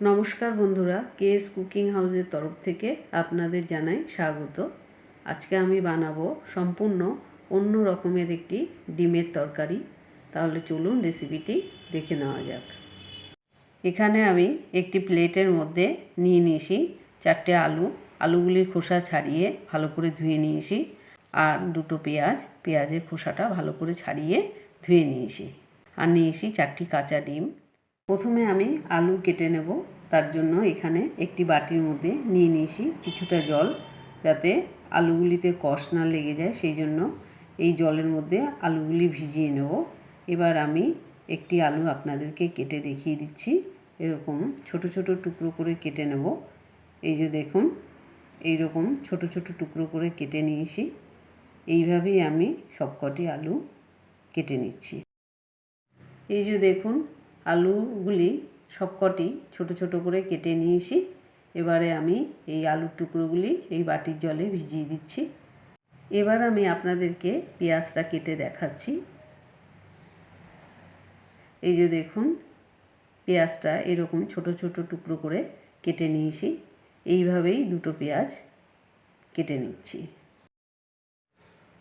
নমস্কার বন্ধুরা, KS cooking হাউসের তরফ থেকে আপনাদের জানাই স্বাগত। আজকে আমি বানাবো সম্পূর্ণ অন্য রকমের একটি ডিমের তরকারি। তাহলে চলুন রেসিপিটি দেখে নেওয়া যাক। এখানে আমি একটি প্লেটের মধ্যে নিয়ে নিয়েছি 4টে আলুগুলির খোসা ছাড়িয়ে ভালো করে ধুয়ে নিয়েছি, আর 2টো পেঁয়াজের খোসাটা ভালো করে ছাড়িয়ে ধুয়ে নিয়েছি, আর নিয়েছি 4টি কাঁচা ডিম। প্রথমে আমি আলু কেটে নেব। তার জন্য এখানে একটি বাটির মধ্যে নিয়ে নিয়েছি কিছুটা জল, যাতে আলুগুলিতে কষ না লেগে যায়, সেই জন্য এই জলের মধ্যে আলুগুলি ভিজিয়ে নেব। এবার আমি একটি আলু আপনাদেরকে কেটে দেখিয়ে দিচ্ছি। এরকম ছোট ছোট টুকরো করে কেটে নেব। এই যে দেখুন, এইরকম ছোট ছোট টুকরো করে কেটে নিয়েছি। এইভাবেই আমি সবকটি আলু কেটে নিচ্ছি। এই যে দেখুন, আলুগুলি সবকটি ছোট ছোট করে কেটে নিয়েছি। এবারে আমি এই আলুর টুকরোগুলি এই বাটির জলে ভিজিয়ে দিচ্ছি। এবার আমি আপনাদেরকে পেঁয়াজটা কেটে দেখাচ্ছি। এই যে দেখুন, পেঁয়াজটা এরকম ছোট ছোট টুকরো করে কেটে নিয়েছি। এইভাবেই 2টো পেঁয়াজ কেটে নিচ্ছি।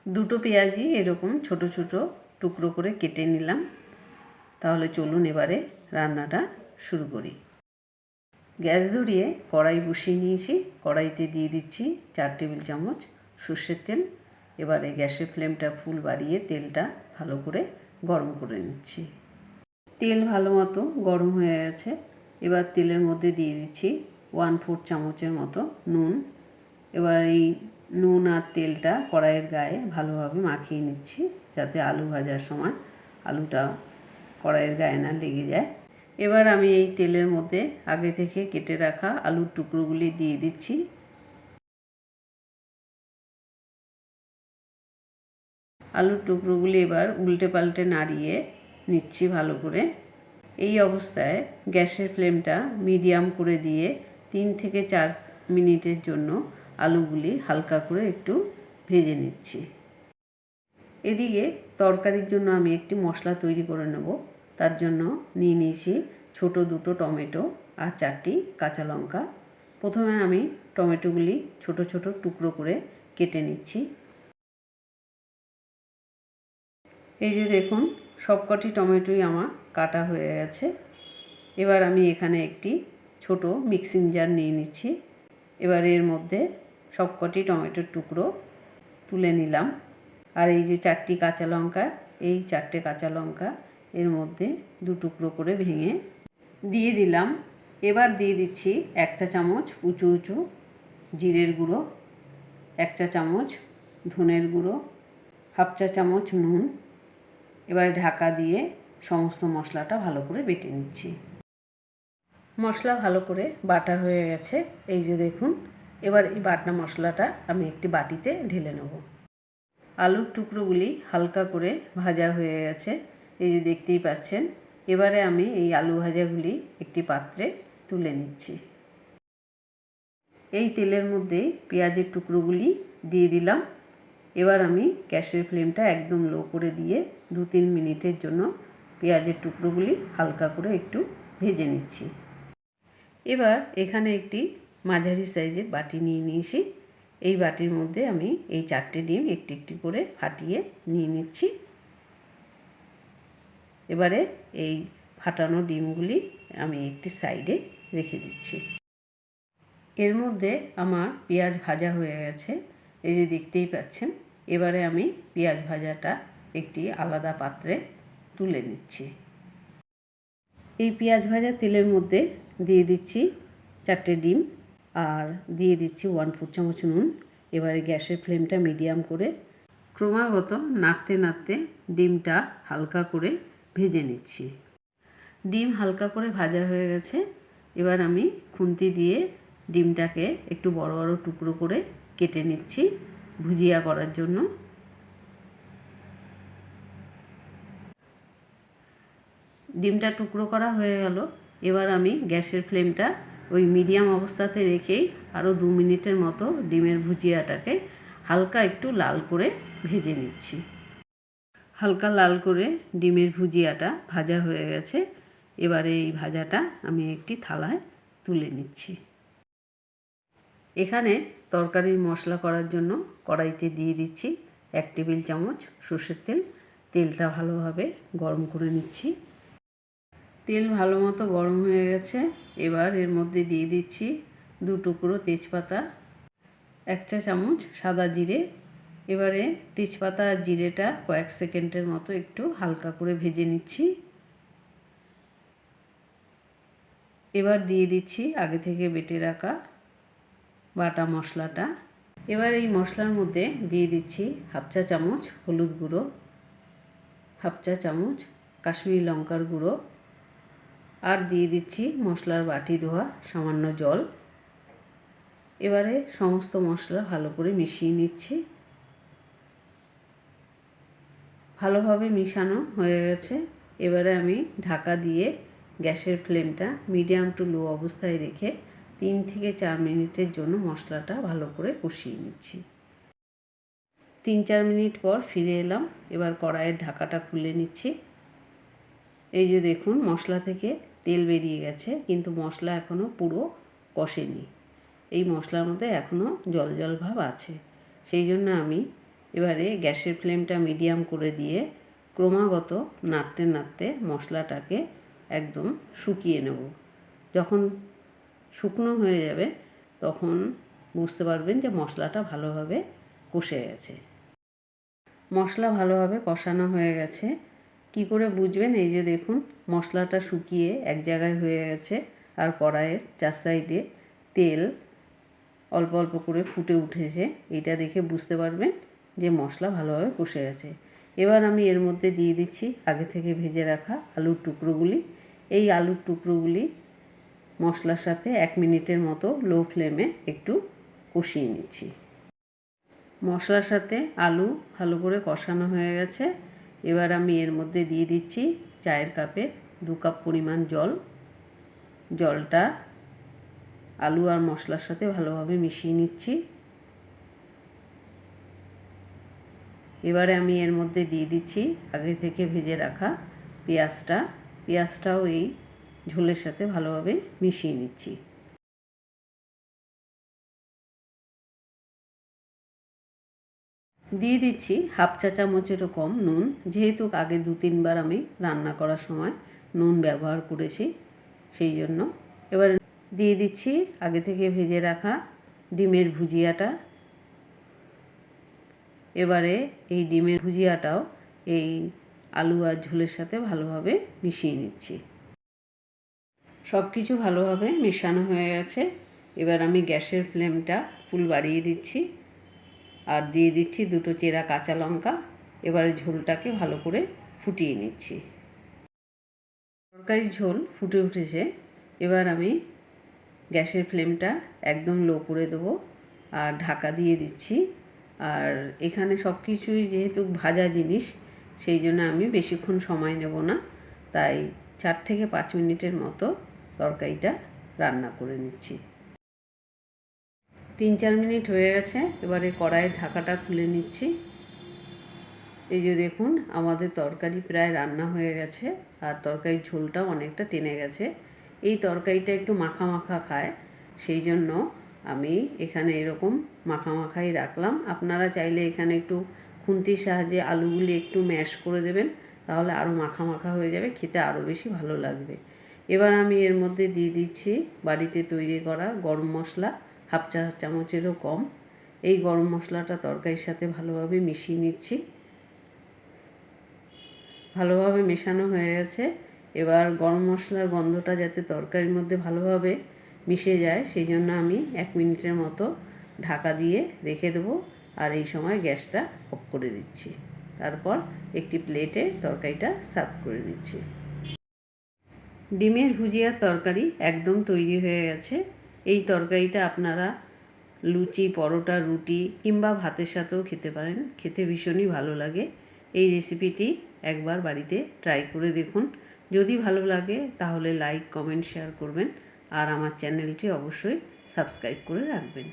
2টো পেঁয়াজই এরকম ছোট ছোট টুকরো করে কেটে নিলাম। তাহলে চলুন এবারে রান্নাটা শুরু করি। গ্যাস ধরিয়ে কড়াই বসিয়ে নিয়েছি। কড়াইতে দিয়ে দিচ্ছি 4 টেবিল চামচ সর্ষের তেল। এবারে গ্যাসের ফ্লেমটা ফুল বাড়িয়ে তেলটা ভালো করে গরম করে নিচ্ছি। তেল ভালো মতো গরম হয়ে গেছে। এবার তেলের মধ্যে দিয়ে দিচ্ছি 1/4 চামচের মতো নুন। এবার এই নুন আর তেলটা কড়াইয়ের গায়ে ভালোভাবে মাখিয়ে নিচ্ছি, যাতে আলু ভাজার সময় আলুটা কড়াইয়ের গায়ে না লেগে যায়। এবার আমি এই তেলের মধ্যে আগে থেকে কেটে রাখা আলুর টুকরোগুলি দিয়ে দিচ্ছি। আলুর টুকরোগুলি এবার উল্টে পাল্টে নাড়িয়ে নিচ্ছি ভালো করে। এই অবস্থায় গ্যাসের ফ্লেমটা মিডিয়াম করে দিয়ে 3 থেকে 4 মিনিটের জন্য আলুগুলি হালকা করে একটু ভেজে নিচ্ছি। এদিকে তরকারির জন্য আমি একটি মশলা তৈরি করে নেব। তার জন্য নিয়ে নিয়েছি ছোট 2টো টমেটো আর 4টি কাঁচা লঙ্কা। প্রথমে আমি টমেটোগুলি ছোট ছোট টুকরো করে কেটে নিচ্ছি। এই যে দেখুন, সবকটি টমেটোই আমার কাটা হয়ে গেছে। এবার আমি এখানে একটি ছোট মিক্সিং জার নিয়ে নিচ্ছি। এবার এর মধ্যে সবকটি টমেটোর টুকরো তুলে নিলাম। আর এই যে 4টি কাঁচা লঙ্কা, এই 4টে কাঁচা লঙ্কা এর মধ্যে 2 টুকরো করে ভেঙে দিয়ে দিলাম। এবার দিয়ে দিচ্ছি 1 চা চামচ উঁচু উঁচু জিরের গুঁড়ো, 1 চা চামচ ধনের গুঁড়ো, 1/2 চা চামচ নুন। এবার ঢাকা দিয়ে সমস্ত মশলাটা ভালো করে বেটে নিচ্ছি। মশলা ভালো করে বাটা হয়ে গেছে। এই যে দেখুন, এবার এই বাটা মশলাটা আমি একটি বাটিতে ঢেলে নেব। আলুর টুকরোগুলি হালকা করে ভাজা হয়ে গেছে, এই যে দেখতেই পাচ্ছেন। এবারে আমি এই আলু ভাজাগুলি একটি পাত্রে তুলে নিচ্ছি। এই তেলের মধ্যে পেঁয়াজের টুকরোগুলি দিয়ে দিলাম। এবার আমি গ্যাসের ফ্লেমটা একদম লো করে দিয়ে 2-3 মিনিটের জন্য পেঁয়াজের টুকরোগুলি হালকা করে একটু ভেজে নিচ্ছি। এবার এখানে একটি মাঝারি সাইজের বাটি নিয়ে নিয়েছি। এই বাটির মধ্যে আমি এই 4টে ডিম একটি একটি করে ফাটিয়ে নিয়ে নিচ্ছি। এবারে এই ফাটানো ডিমগুলি আমি একটি সাইডে রেখে দিচ্ছি। এর মধ্যে আমার পেঁয়াজ ভাজা হয়ে গেছে, এই যে দেখতেই পাচ্ছেন। এবারে আমি পেঁয়াজ ভাজাটা একটি আলাদা পাত্রে তুলে নিচ্ছি। এই পেঁয়াজ ভাজা তেলের মধ্যে দিয়ে দিচ্ছি 4টে ডিম, আর দিয়ে দিচ্ছি 1/4 চামচ নুন। এবারে গ্যাসের ফ্লেমটা মিডিয়াম করে ক্রমাগত নাড়তে নাড়তে ডিমটা হালকা করে ভেজে নিচ্ছি। ডিম হালকা করে ভাজা হয়ে গেছে। এবার আমি খুন্তি দিয়ে ডিমটাকে একটু বড় বড় টুকরো করে কেটে নিচ্ছি ভুজিয়া করার জন্য। ডিমটা টুকরো করা হয়ে গেল। এবার আমি গ্যাসের ফ্লেমটা ওই মিডিয়াম অবস্থাতে রেখেই আরও 2 মিনিটের মতো ডিমের ভুজিয়াটাকে হালকা একটু লাল করে ভেজে নিচ্ছি। হালকা লাল করে ডিমের ভুজিয়াটা ভাজা হয়ে গেছে। এবারে এই ভাজাটা আমি একটি থালায় তুলে নিচ্ছি। এখানে তরকারির মশলা করার জন্য কড়াইতে দিয়ে দিচ্ছি 1 টেবিল চামচ সর্ষের তেল। তেলটা ভালোভাবে গরম করে নিচ্ছি। তেল ভালো মতো গরম হয়ে গেছে। এবার এর মধ্যে দিয়ে দিচ্ছি 2 টুকরো তেজপাতা, 1 চা চামচ সাদা জিরে। এবারে তেজপাতা আর জিরেটা কয়েক সেকেন্ডের মতো একটু হালকা করে ভেজে নিচ্ছি। এবার দিয়ে দিচ্ছি আগে থেকে বেটে রাখা বাটা মশলাটা। এবার এই মশলার মধ্যে দিয়ে দিচ্ছি 1/2 চা চামচ হলুদ গুঁড়ো, 1/2 চা চামচ কাশ্মীরি লঙ্কার গুঁড়ো, আর দিয়ে দিচ্ছি মশলার বাটি ধোয়া সামান্য জল। এবারে সমস্ত মশলা ভালো করে মিশিয়ে নিচ্ছি। ভালোভাবে মিশানো হয়ে গেছে। এবারে আমি ঢাকা দিয়ে গ্যাসের ফ্লেমটা মিডিয়াম টু লো অবস্থায় রেখে 3 থেকে 4 মিনিটের জন্য মশলাটা ভালো করে কষিয়ে নিচ্ছি। 3-4 মিনিট পর ফিরে এলাম। এবার কড়াইয়ের ঢাকাটা খুলে নিচ্ছি। এই যে দেখুন মশলা থেকে তেল বেরিয়ে গেছে, কিন্তু মশলা এখনও পুরো কষেনি। এই মশলার মধ্যে এখনও জল জল ভাব আছে। সেই জন্য আমি এবারে গ্যাসের ফ্লেমটা মিডিয়াম করে দিয়ে ক্রমাগত নাড়তে নাড়তে মশলাটাকে একদম শুকিয়ে নেব। যখন শুকনো হয়ে যাবে তখন বুঝতে পারবেন যে মশলাটা ভালোভাবে কষে গেছে। মশলা ভালোভাবে কষানো হয়ে গেছে। কি করে বুঝবেন? এই যে দেখুন মশলাটা শুকিয়ে এক জায়গায় হয়ে গেছে আর কড়াইয়ের 4 সাইডে তেল অল্প অল্প করে ফুটে উঠেছে। এটা দেখে বুঝতে পারবেন যে মশলা ভালোভাবে কষে গেছে। এবার আমি এর মধ্যে দিয়ে দিচ্ছি আগে থেকে ভেজে রাখা আলুর টুকরোগুলি। এই আলুর টুকরোগুলি মশলার সাথে 1 মিনিটের মতো লো ফ্লেমে একটু কষিয়ে নিচ্ছি। মশলার সাথে আলু ভালো করে কষানো হয়ে গেছে। এবার আমি এর মধ্যে দিয়ে দিচ্ছি চায়ের কাপে 2 কাপ পরিমাণ জল। জলটা আলু আর মশলার সাথে ভালোভাবে মিশিয়ে নিচ্ছি। এবারে আমি এর মধ্যে দিয়ে দিচ্ছি আগে থেকে ভেজে রাখা পেঁয়াজটা। পেঁয়াজটাও এই ঝোলের সাথে ভালোভাবে মিশিয়ে নিচ্ছি। দিয়ে দিচ্ছি 1/2 চা চামচেরও কম নুন, যেহেতু আগে 2-3 বার আমি রান্না করার সময় নুন ব্যবহার করেছি সেই জন্য। এবার দিয়ে দিচ্ছি আগে থেকে ভেজে রাখা ডিমের ভুজিয়াটা। এবারে এই ডিমের ভুজিয়াটাও এই আলু আর ঝোলের সাথে ভালোভাবে মিশিয়ে নিচ্ছি। সব কিছু ভালোভাবে মেশানো হয়ে গেছে। এবার আমি গ্যাসের ফ্লেমটা ফুল বাড়িয়ে দিচ্ছি আর দিয়ে দিচ্ছি 2টো চেরা কাঁচা লঙ্কা। এবারে ঝোলটাকে ভালো করে ফুটিয়ে নিচ্ছি। তরকারির ঝোল ফুটে উঠেছে। এবার আমি গ্যাসের ফ্লেমটা একদম লো করে দেবো আর ঢাকা দিয়ে দিচ্ছি। আর এখানে সব কিছুই যেহেতু ভাজা জিনিস সেই জন্য আমি বেশিক্ষণ সময় নেব না, তাই 4 থেকে 5 মিনিটের মতো তরকারিটা রান্না করে নিচ্ছি। 3-4 মিনিট হয়ে গেছে। এবারে কড়াইয়ের ঢাকাটা খুলে নিচ্ছি। এই যে দেখুন আমাদের তরকারি প্রায় রান্না হয়ে গেছে আর তরকারির ঝোলটাও অনেকটা টেনে গেছে। এই তরকারিটা একটু মাখা মাখা খায়, সেই জন্য আমি এখানে এরকম মাখা মাখাই রাখলাম। আপনারা চাইলে এখানে একটু খুন্তির সাহায্যে আলুগুলি একটু ম্যাশ করে দেবেন, তাহলে আরও মাখা মাখা হয়ে যাবে, খেতে আরও বেশি ভালো লাগবে। এবার আমি এর মধ্যে দিয়ে দিচ্ছি বাড়িতে তৈরি করা গরম মশলা 1/2 চা চামচেরও কম। এই গরম মশলাটা তরকারির সাথে ভালোভাবে মিশিয়ে নিচ্ছি। ভালোভাবে মেশানো হয়ে গেছে। এবার গরম মশলার গন্ধটা যাতে তরকারির মধ্যে ভালোভাবে মিশে যায় সেই জন্য আমি 1 মিনিটের মতো ঢাকা দিয়ে রেখে দেবো আর এই সময় গ্যাসটা অফ করে দিচ্ছি। তারপর একটি প্লেটে তরকারিটা সার্ভ করে দিচ্ছি। ডিমের ভুজিয়ার তরকারি একদম তৈরি হয়ে গেছে। এই তরকারিটা আপনারা লুচি, পরোটা, রুটি কিংবা ভাতের সাথেও খেতে পারেন, খেতে ভীষণই ভালো লাগে। এই রেসিপিটি একবার বাড়িতে ট্রাই করে দেখুন। যদি ভালো লাগে তাহলে লাইক, কমেন্ট, শেয়ার করবেন আর আমার চ্যানেলটি অবশ্যই সাবস্ক্রাইব করে রাখবেন।